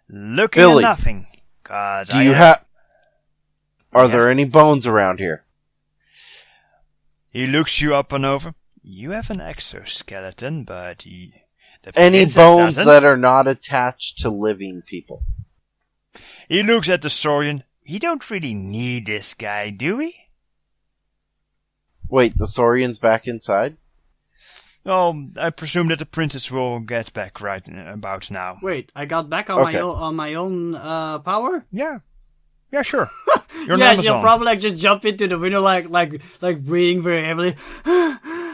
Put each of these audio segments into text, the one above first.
looking Billy, at nothing. God, Do you have? Are there any bones around here? He looks you up and over. You have an exoskeleton, but the Any princess bones doesn't. that are not attached to living people? He looks at the Saurian. We don't really need this guy, do we? Wait, the Saurian's back inside? Oh, I presume that the princess will get back right about now. Wait, I got back on my own power? Yeah, sure. You're yeah, an she'll Amazon. probably like just jump into the window like breathing very heavily.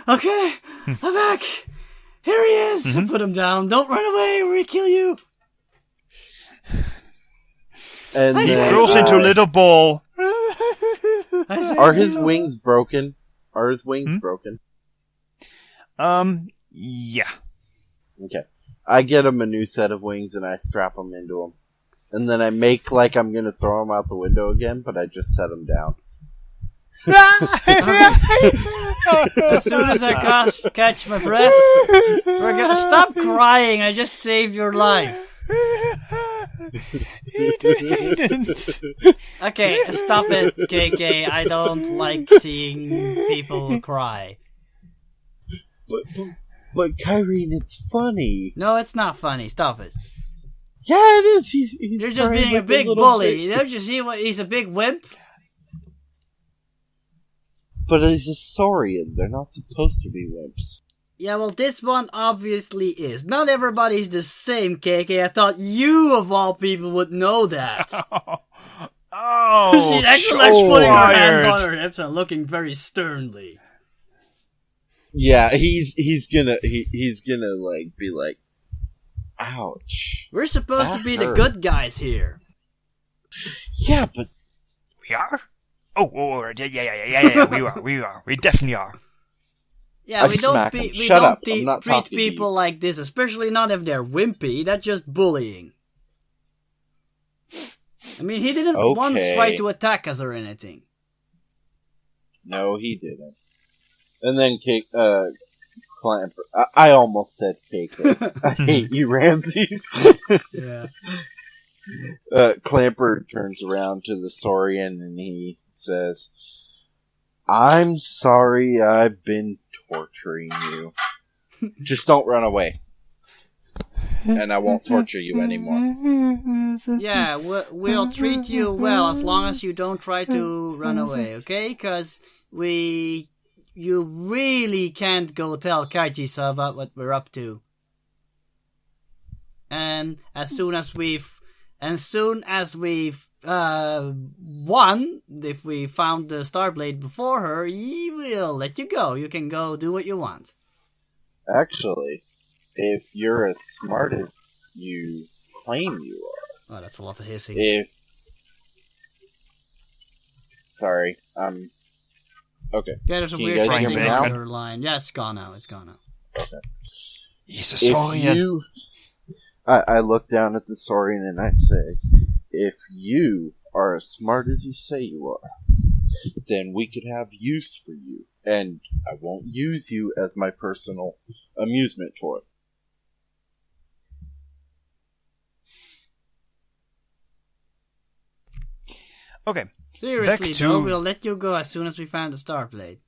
Okay, I'm back. Here he is. Mm-hmm. Put him down. Don't run away or we kill you. And I then, saved Rolls into a little ball. Are his wings broken? Are his wings broken? Yeah. Okay. I get him a new set of wings and I strap them into him. And then I make like I'm gonna throw him out the window again, but I just set him down. As soon as I catch my breath, we're gonna stop crying. I just saved your life. He didn't. Okay, stop it, KK. I don't like seeing people cry. But Kyrene, it's funny. No, it's not funny. Stop it. Yeah, it is. He's You're just being a like big little bully. bit. Don't you see what he's a big wimp? But he's a Saurian. They're not supposed to be wimps. Yeah, well, this one obviously is. Not everybody's the same, KK. I thought you, of all people, would know that. Oh, She's actually putting her hands on her hips and looking very sternly. Yeah, he's gonna like be like, ouch. We're supposed That to be the hurt. good guys here. Yeah, but We are? Oh, yeah, we are. We definitely are. Yeah, I we don't smack him. we Shut don't up. I'm not treat talking to you. people like this, especially not if they're wimpy. That's just bullying. I mean, he didn't once Okay. try to attack us or anything. no, he didn't. And then Clamper. I almost said KK. I hate you, Ramses. Yeah. Clamper turns around to the Saurian and he says, I'm sorry I've been torturing you. Just don't run away. And I won't torture you anymore. Yeah, we'll treat you well as long as you don't try to run away, okay? Because you really can't go tell Kaiji about what we're up to. And as soon as we've won, if we found the Starblade before her, we'll let you go. You can go do what you want. Actually, if you're as smart as you claim you are, Oh, that's a lot of hissing. Sorry, okay. Yeah, there's a Can you weird guys hear hissing me on now? your line. Yeah, it's gone now. It's gone now. He's a If Saurian. you, I look down at the Saurian and I say, if you are as smart as you say you are, then we could have use for you, and I won't use you as my personal amusement toy. Okay. Seriously, Back to- though, we'll let you go as soon as we find the Starblade.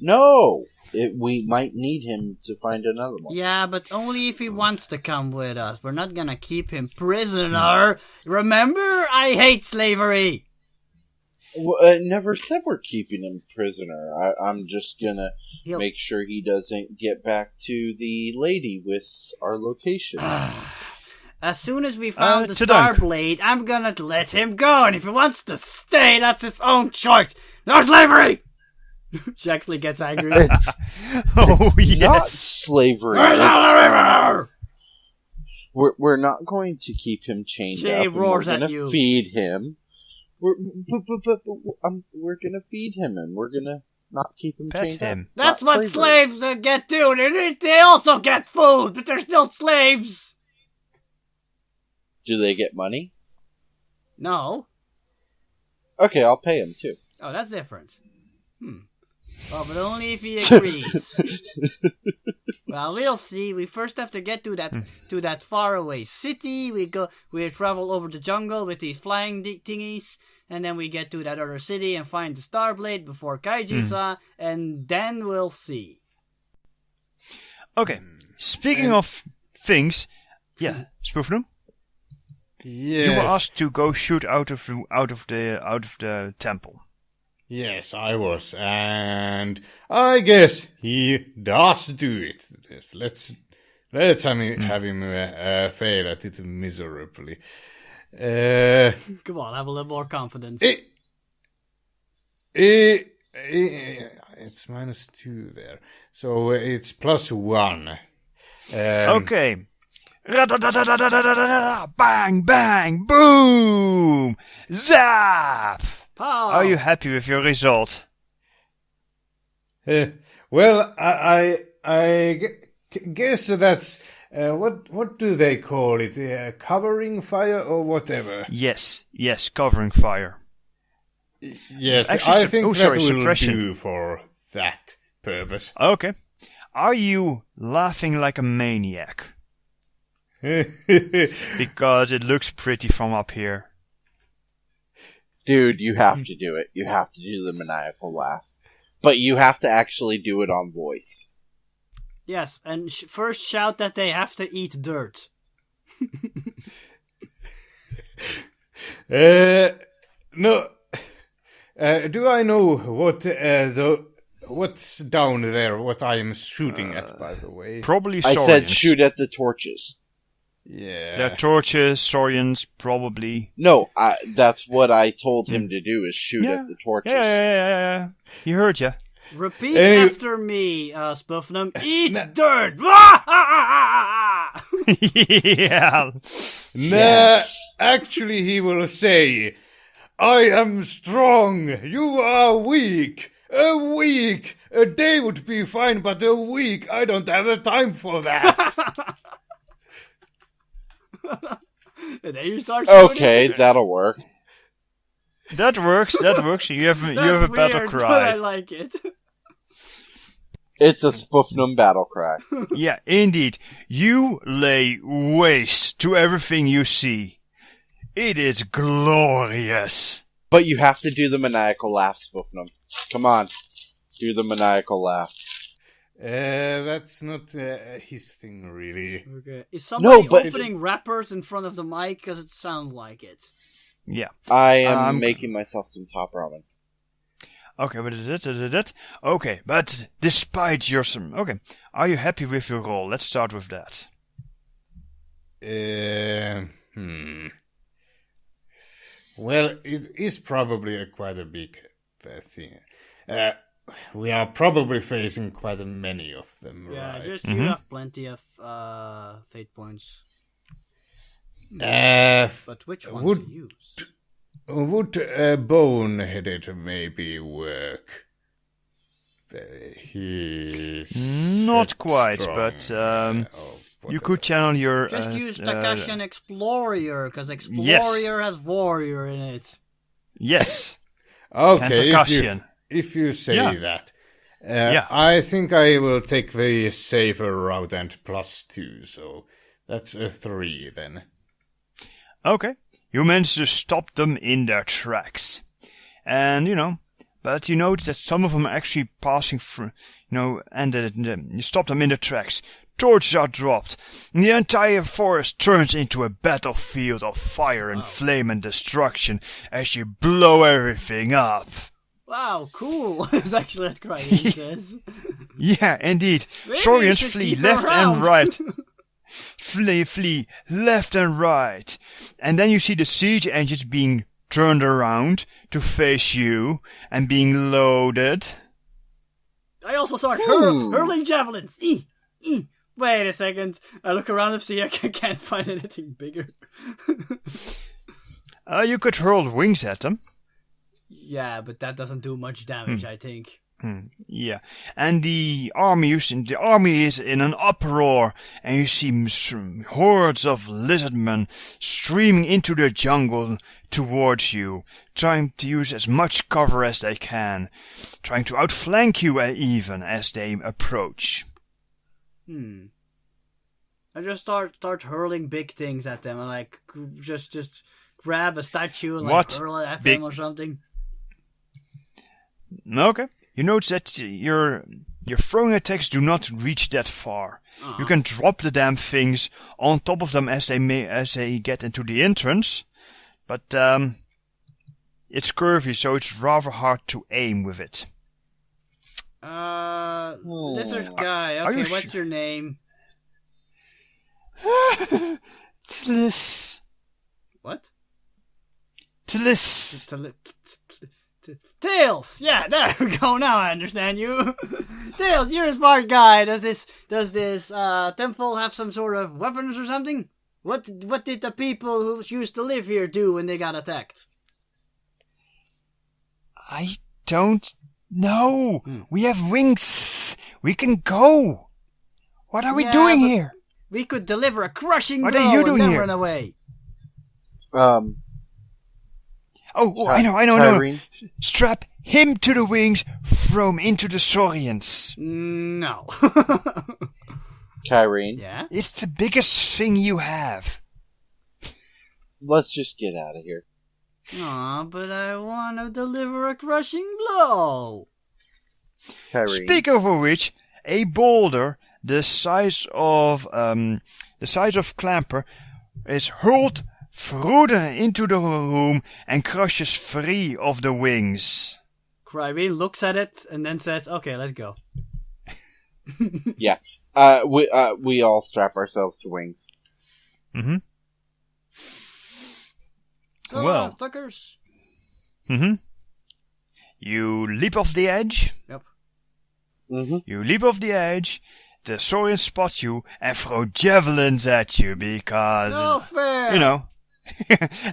No! We might need him to find another one. Yeah, but only if he wants to come with us. We're not gonna keep him prisoner. Remember, I hate slavery. Well, I never said we're keeping him prisoner. I'm just gonna make sure he doesn't get back to the lady with our location. As soon as we found the to Dunk. Starblade, I'm gonna let him go. And if he wants to stay, that's his own choice. No slavery! She actually gets angry. Oh, Not yes. slavery. Where's It's, Oliver? we're not going to keep him chained She up. And roars we're at gonna you. feed him. We're gonna feed him, and we're gonna not keep him Pet chained him. up. It's That's not what slavery. slaves get too. They also get food, but they're still slaves. Do they get money? No. Okay, I'll pay him too. Oh, that's different. Oh, but only if he agrees. Well, we'll see. We first have to get to that faraway city. We travel over the jungle with these flying thingies, and then we get to that other city and find the Starblade before Kaiji-san, and then we'll see. Okay. Speaking of things, yeah, Spoofnum. Yes. You were asked to go shoot out of the temple. Yes, I was, and I guess he does do it. Yes, let's have him fail at it miserably. Come on, have a little more confidence. It's -2 there, so it's +1. Okay. Bang, bang, boom! Zap! Pow! Are you happy with your result? Well, I guess that's what do they call it? Covering fire or whatever? Yes, covering fire. Yes, Actually, I think that will suppression. do for that purpose. Okay. Are you laughing like a maniac? Because it looks pretty from up here. Dude, you have to do it. You have to do the maniacal laugh. But you have to actually do it on voice. Yes, and first shout that they have to eat dirt. No. Do I know what's down there? What I am shooting at, by the way? Probably I Saurians. said shoot at the torches. Yeah. They're torches, Saurians, probably. No, that's what I told him to do, is shoot at the torches. Yeah. He heard ya. Repeat Anyway- after me, Spuffnum. Eat Nah. dirt! Yeah. Nah, actually, he will say, "I am strong. You are weak. A week. A day would be fine, but a week. I don't have the time for that." And then you start shooting. Okay, that'll work. That works. You have That's a battle weird, but I cry. like it. It's a Spoofnum battle cry. Yeah, indeed. You lay waste to everything you see. It is glorious. But you have to do the maniacal laugh, Spoofnum. Come on. Do the maniacal laugh. That's not his thing, really. Okay. Is somebody but- opening wrappers in front of the mic? Because it sounds like it. Yeah. I am making myself some top ramen. Okay, okay, but despite your okay, are you happy with your role? Let's start with that. Well, it is probably quite a big thing. We are probably facing quite many of them, Yeah, right? just you have plenty of fate points. But which one to use? Would boneheaded maybe work? He's Not quite, strong, but or you whatever. could channel your. Just use Takashian Explorer, because Explorer has Warrior in it. Yes. Okay, Takashian. if you say Yeah. that. Yeah. I think I will take the safer route and +2, so that's a 3 then. Okay. You managed to stop them in their tracks. And, but you notice that some of them are actually passing through, and you stop them in their tracks. Torches are dropped. And the entire forest turns into a battlefield of fire and flame and destruction as you blow everything up. Wow, cool. It's actually what Crichton says. Yeah, indeed. Maybe Saurians you should flee keep left around. and right. Flee left and right. And then you see the siege engines being turned around to face you and being loaded. I also start hurling javelins. Wait a second. I look around and see I can't find anything bigger. You could hurl wings at them. Yeah, but that doesn't do much damage, I think. Yeah, and the army is in an uproar, and you see hordes of lizardmen streaming into the jungle towards you, trying to use as much cover as they can, trying to outflank you even as they approach. I just start hurling big things at them, and like just grab a statue and like hurl it at them or something. Okay. You notice that your throwing attacks do not reach that far. You can drop the damn things on top of them as they get into the entrance, but it's curvy, so it's rather hard to aim with it. Lizard guy. Okay, what's your name? Tlis. What? Tlis. Tails! Yeah, there we go. Now I understand you. Tails, you're a smart guy. Does this temple have some sort of weapons or something? What did the people who used to live here do when they got attacked? I don't know. We have wings. We can go. What are we doing here? We could deliver a crushing blow and then run away. I know. Strap him to the wings, throw him into the Saurians. No. Kyrene? Yeah? It's the biggest thing you have. Let's just get out of here. Aw, but I want to deliver a crushing blow. Kyrene. Speak of which, a boulder the size of Clamper is hurled into the room and crushes 3 of the wings. Kyrene looks at it and then says, "Okay, let's go." Yeah. We all strap ourselves to wings. Mm-hmm. Well, suckers. Mm-hmm. You leap off the edge. Yep. Mm-hmm. You leap off the edge. The Saurians spot you and throw javelins at you because, no fair.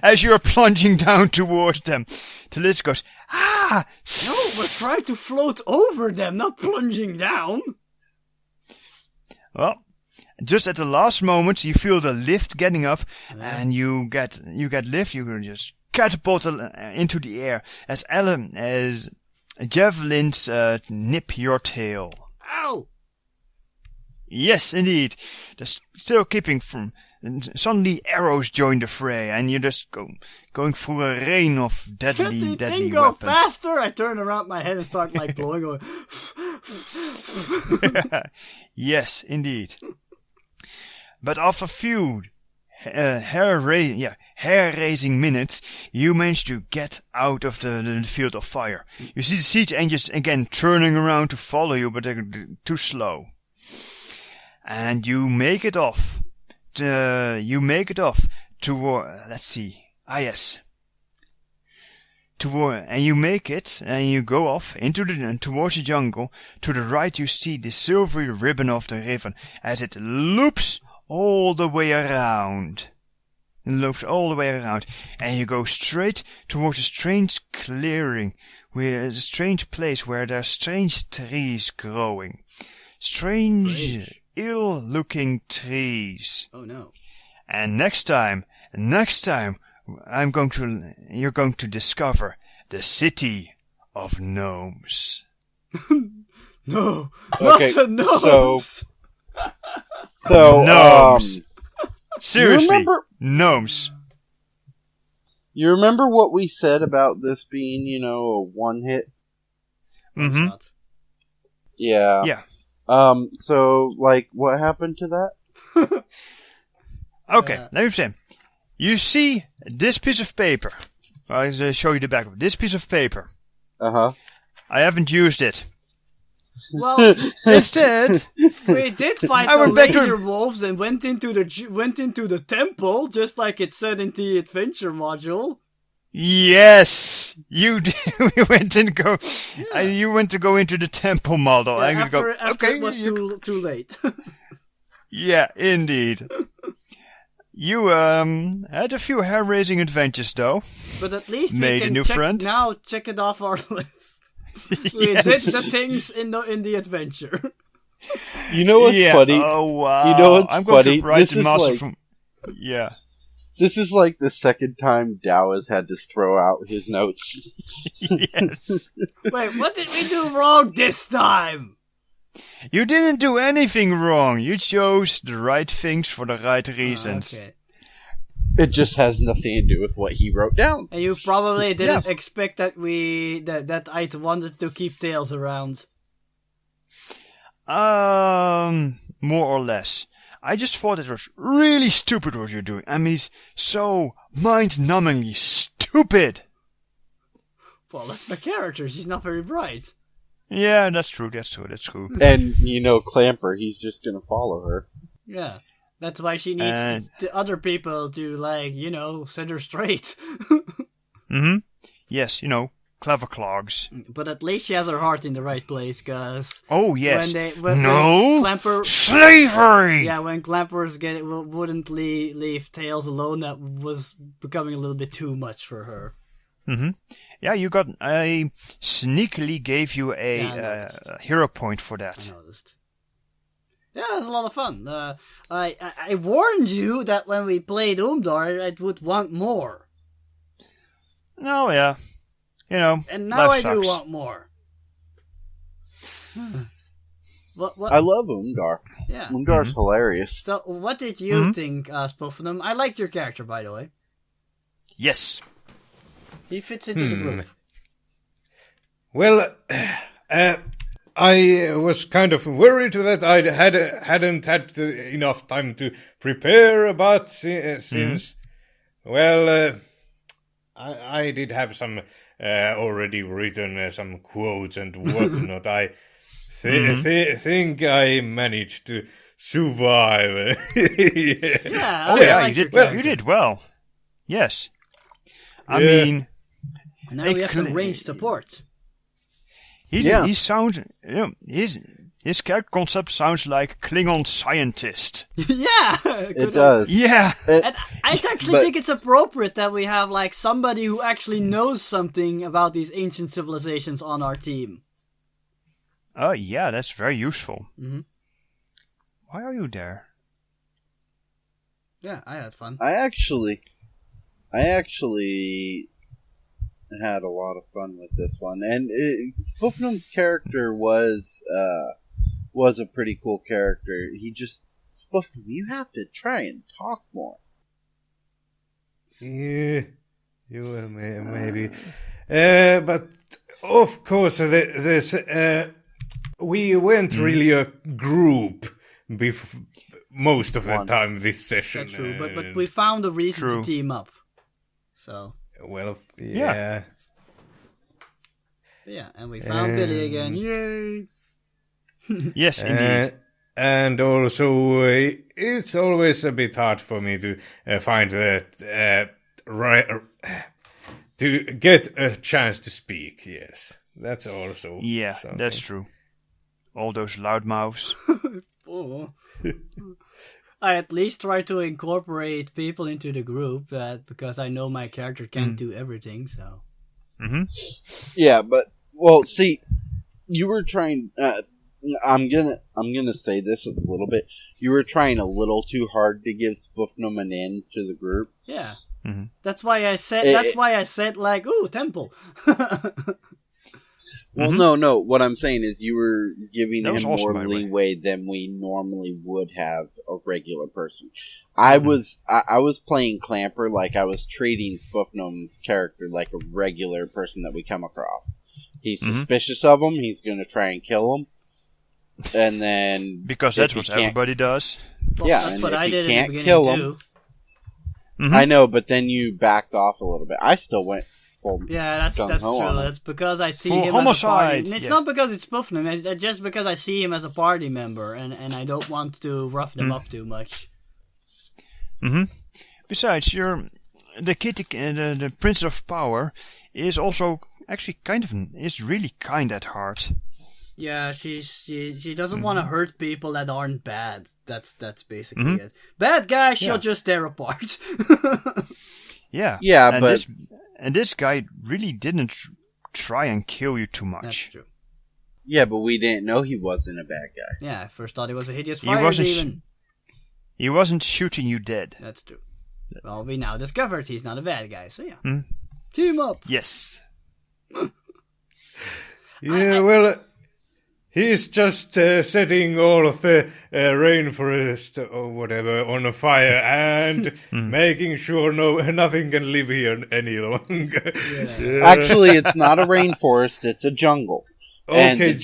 As you're plunging down towards them, Talis goes, "Ah!" No, we're trying to float over them, not plunging down. Well, just at the last moment, you feel the lift getting up, and you get lift. You just catapult into the air as javelins nip your tail. Ow! Yes, indeed. Just still keeping from. And suddenly arrows join the fray, and you're just going through a rain of deadly Can go weapons. faster? I turn around my head and start like blowing away. Yes, indeed. But after a few hair-raising minutes, you manage to get out of the field of fire. You see the siege engines again turning around to follow you, but they're too slow. And you make it off. Toward, let's see. Yes. And you make it, and you go off towards the jungle. To the right, you see the silvery ribbon of the river as it loops all the way around. And you go straight towards a strange clearing, a strange place where there are strange trees growing. Strange. Ill-looking trees. Oh no. And next time, you're going to discover the city of gnomes. No, Okay, not the gnomes. So Gnomes. Seriously, gnomes. gnomes. You remember what we said about this being, a one hit? Mm-hmm. Yeah. Yeah. So, what happened to that? Okay, let me say. You see this piece of paper. I'll show you the back of it. This piece of paper. Uh-huh. I haven't used it. Well, Instead, we did fight I the went back to- laser wolves and went into the temple, just like it said in the adventure module. yes, you did. You went to go into the temple model. Yeah, and you after okay, it was too late. yeah, indeed. You had a few hair-raising adventures, though. But at least Made we a can new friend. check it off our list. We did the things in the adventure. You know what's funny? Oh wow! You know what's I'm going funny? to write This the is master like- from. Yeah. This is like the second time Dow has had to throw out his notes. Yes. Wait, what did we do wrong this time? You didn't do anything wrong. You chose the right things for the right reasons. Okay. It just has nothing to do with what he wrote down. And you probably didn't expect that that I wanted to keep Tails around. More or less. I just thought it was really stupid what you're doing. I mean, it's so mind-numbingly stupid. Well, that's my character. She's not very bright. Yeah, that's true. And, Clamper, he's just gonna follow her. Yeah. That's why she needs the other people to, set her straight. Mm-hmm. Yes, clever clogs. But at least she has her heart in the right place, cause Oh, yes. when Clamper... Slavery! Yeah, when Clampers wouldn't leave Tails alone, that was becoming a little bit too much for her. Mm-hmm. Yeah, I sneakily gave you a hero point for that. I noticed. Yeah, it was a lot of fun. I warned you that when we played Umdaar, I would want more. Oh, yeah. And now I life do sucks. want more. What? I love Umdaar. Yeah. Umdaar's hilarious. So, what did you think, Spoofenum? I liked your character, by the way. Yes. He fits into the group. Well, I was kind of worried that I hadn't had enough time to prepare, but since, I did have some already written some quotes and whatnot. I think I managed to survive. Yeah, Oh, I yeah, liked you your did well. character. You did well. Yes. I Yeah. mean, And now we have some ranged support. he sounds, his character concept sounds like Klingon scientist. Yeah! It does. Yeah. And I actually think it's appropriate that we have, somebody who actually knows something about these ancient civilizations on our team. Oh, yeah, that's very useful. Mm-hmm. Why are you there? Yeah, I had fun. I actually had a lot of fun with this one, and Spoofenum's character was a pretty cool character. Spoofenum, you have to try and talk more. Yeah, you will maybe. But of course, we weren't really a group most of the One. time this session. That's true, but we found a reason to True. team up. So, Well, yeah. yeah, and we found Billy again. Yay! Yes, indeed. And also, it's always a bit hard for me to find that right to get a chance to speak. Yes, that's also Yeah, something. that's true. All those loudmouths. Oh. I at least try to incorporate people into the group, because I know my character can't do everything, so... Mm-hmm. Yeah, but see, you were trying. I'm gonna say this a little bit. You were trying a little too hard to give Spoofenum an in to the group. Yeah. Mhm. That's why I said, ooh, temple. Well, no. What I'm saying is you were giving That him was also more my way. leeway than we normally would have a regular person. I was playing Clamper like I was treating Spoofenum's character like a regular person that we come across. He's suspicious of him. He's going to try and kill him. And then... Because if that's he what can't- everybody does. Well, Yeah, that's and what if I you did in can't the kill beginning, 'em- too. Mhm. I know, but then you backed off a little bit. I still went full... Yeah, that's gung-ho true. on him. That's because I see For him homicide, as a party. And it's yeah. not because it's Spoofenum, it's just because I see him as a party member, and I don't want to rough them up too much. Mm-hmm. Besides, the Prince of Power is also actually is really kind at heart. Yeah, she doesn't want to hurt people that aren't bad. That's basically it. Bad guys, she'll just tear apart. Yeah. Yeah, and but- this guy really didn't try and kill you too That's much. true. Yeah, but we didn't know he wasn't a bad guy. Yeah, I first thought he was a hideous He fire wasn't demon. He wasn't shooting you dead. That's true. Well, we now discovered he's not a bad guy, so yeah. Hmm? Team up! Yes. Yeah, well, he's just setting all of the rainforest or whatever on fire and making sure nothing can live here any longer. Yeah. Actually, it's not a rainforest; it's a jungle. And Okay, the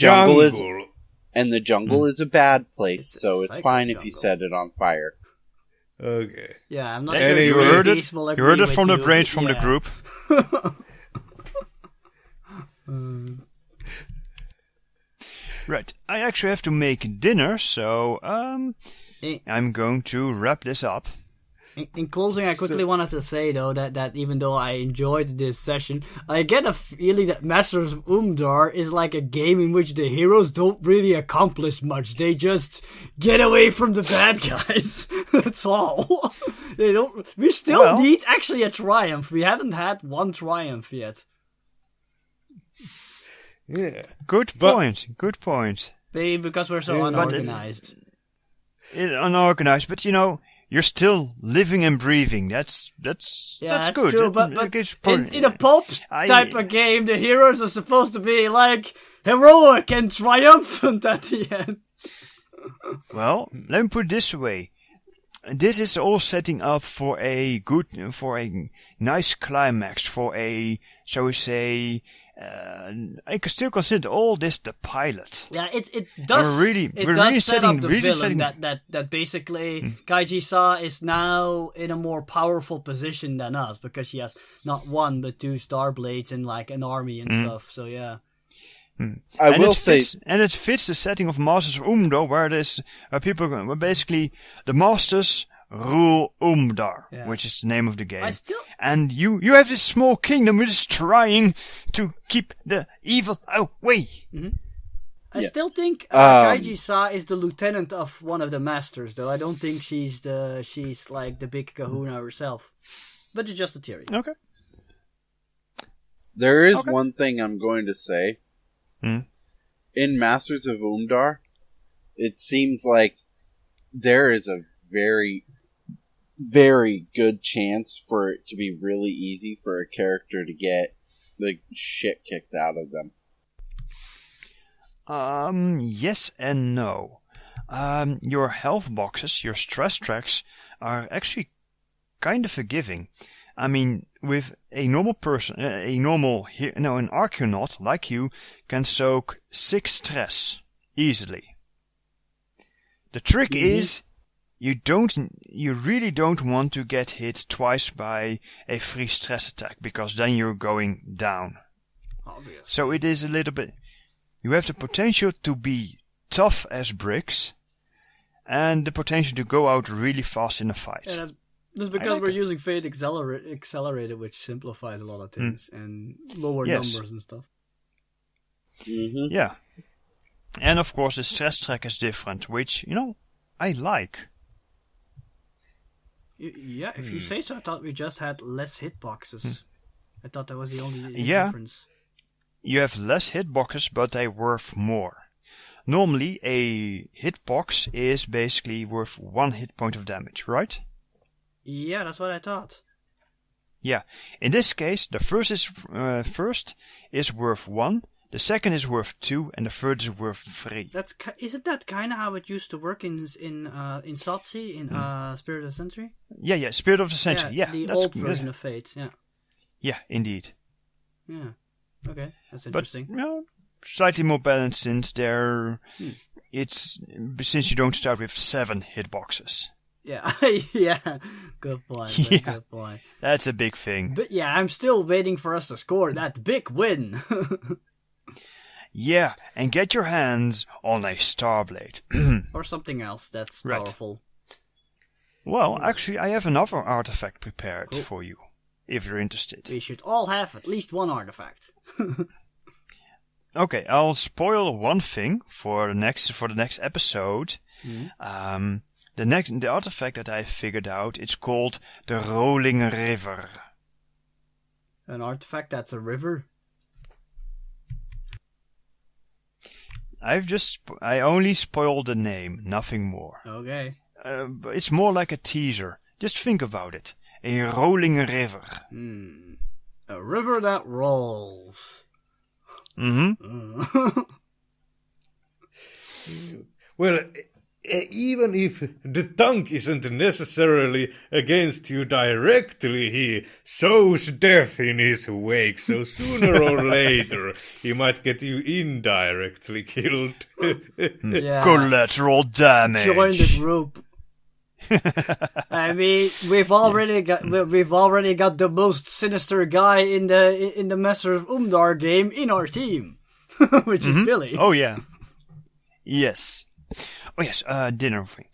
jungle is a bad place, It's a so it's psycho fine if you jungle. set it on fire. Okay. Yeah, I'm not Hey, sure you if heard it? Grease will You agree heard it with from the you. brains from the Yeah. group. Right. I actually have to make dinner, so I'm going to wrap this up. In closing, I quickly wanted to say, though, that even though I enjoyed this session, I get a feeling that Masters of Umdaar is like a game in which the heroes don't really accomplish much. They just get away from the bad guys. That's all. They don't. We still need actually a triumph. We haven't had one triumph yet. Yeah. Good point. Good point. Maybe because we're so unorganized. Unorganized, but you're still living and breathing. That's good. True, but in a pulp type of game, the heroes are supposed to be like heroic and triumphant at the end. Well, let me put it this way. This is all setting up for a nice climax, for a, shall we say, I can still consider all this the pilot. Yeah, it does. We're It really does set setting- up the really villain setting- that basically Kaiji-sa is now in a more powerful position than us because she has not one but two Star Blades and like an army and stuff. So yeah. I will say, and it fits the setting of Masters of Umdaar, where basically the masters rule Umdaar, Yeah. which is the name of the game. And you have this small kingdom which is trying to keep the evil away. I still think Kaiji-sa is the lieutenant of one of the masters, though. I don't think she's like the big kahuna herself. But it's just a theory. Okay. there is one thing I'm going to say. Hmm? In Masters of Umdaar, it seems like there is a very, very good chance for it to be really easy for a character to get the shit kicked out of them. Yes and no. Your health boxes, your stress tracks, are actually kind of forgiving. I mean, with a normal person, an Archionaut like you can soak 6 stress easily. The trick is, you really don't want to get hit twice by a free stress attack, because then you're going down. Obviously. So it is a little bit. You have the potential to be tough as bricks, and the potential to go out really fast in a fight. Yeah, that's because like we're it. using Fate Accelerated, which simplifies a lot of things and lower Yes. numbers and stuff. Mm-hmm. Yeah. And of course the stress track is different, which, I like. Yeah, if you say so. I thought we just had less hitboxes. I thought that was the only Yeah. difference. You have less hitboxes, but they worth more. Normally, a hitbox is basically worth 1 hit point of damage, right? Yeah, that's what I thought. Yeah. In this case, the first is worth 1, the second is worth 2, and the third is worth 3. Isn't that kind of how it used to work in Satsi in Spirit of the Century? Yeah, Spirit of the Century. Yeah, the that's old version of Fate. Yeah, Yeah, indeed. yeah. Okay, that's But interesting. slightly more balanced since since you don't start with 7 hitboxes. Yeah, yeah. Good point. Yeah. Good point. That's a big thing. But yeah, I'm still waiting for us to score that big win. Yeah, and get your hands on a Starblade. Or something else that's Right. powerful. Well, actually, I have another artifact prepared Cool. for you, if you're interested. We should all have at least one artifact. Okay, I'll spoil one thing for the next episode. Mhm. The artifact that I figured out, it's called the Rolling River. An artifact that's a river. I only spoiled the name, nothing more. Okay. It's more like a teaser. Just think about it. A rolling river. A river that rolls. Mm-hmm. Well, even if the tongue isn't necessarily against you directly, he sows death in his wake, so sooner or later he might get you indirectly killed. Yeah. Collateral damage. Join the group. I mean, we've already got the most sinister guy in the Master of Umdaar game in our team, which is Billy. Oh yeah. Yes. Oh yes. Dinner thing.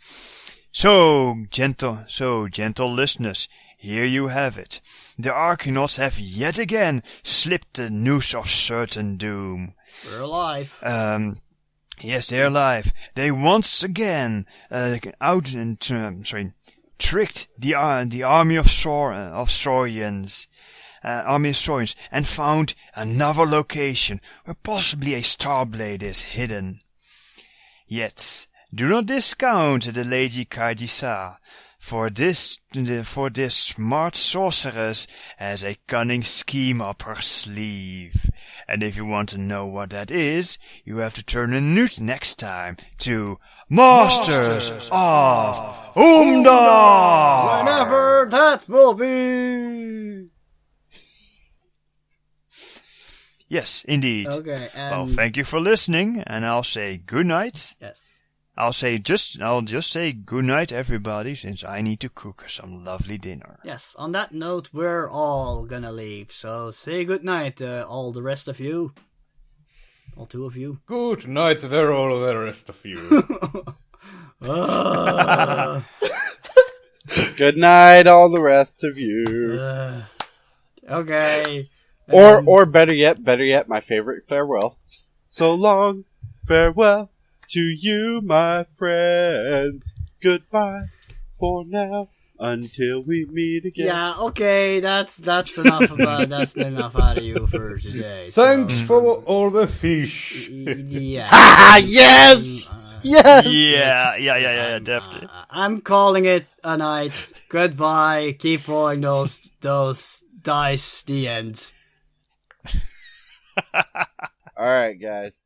So gentle listeners, here you have it. The Arcanauts have yet again slipped the noose of certain doom. We're alive. Yes, they're alive. They once again tricked the army of Saurians, and found another location where possibly a Starblade is hidden. Yet, do not discount the Lady Kaidisa, for this smart sorceress has a cunning scheme up her sleeve. And if you want to know what that is, you have to turn in next time to Masters of Umdaar! Whenever that will be! Yes, indeed. Okay, Well, thank you for listening, and I'll say good night. Yes. I'll just say good night, everybody, since I need to cook some lovely dinner. Yes, on that note, we're all gonna leave, so say good night, all the rest of you. All two of you. Good night there, all the rest of you. Good night, all the rest of you. Okay. Or better yet, my favorite farewell. So long, farewell to you, my friends. Goodbye for now until we meet again. Yeah, okay, that's enough out of you for today. Thanks for all the fish. Yeah. Ah, yes! Yes! Yeah, definitely. I'm calling it a night. Goodbye. Keep rolling those dice. The end. Alright, guys.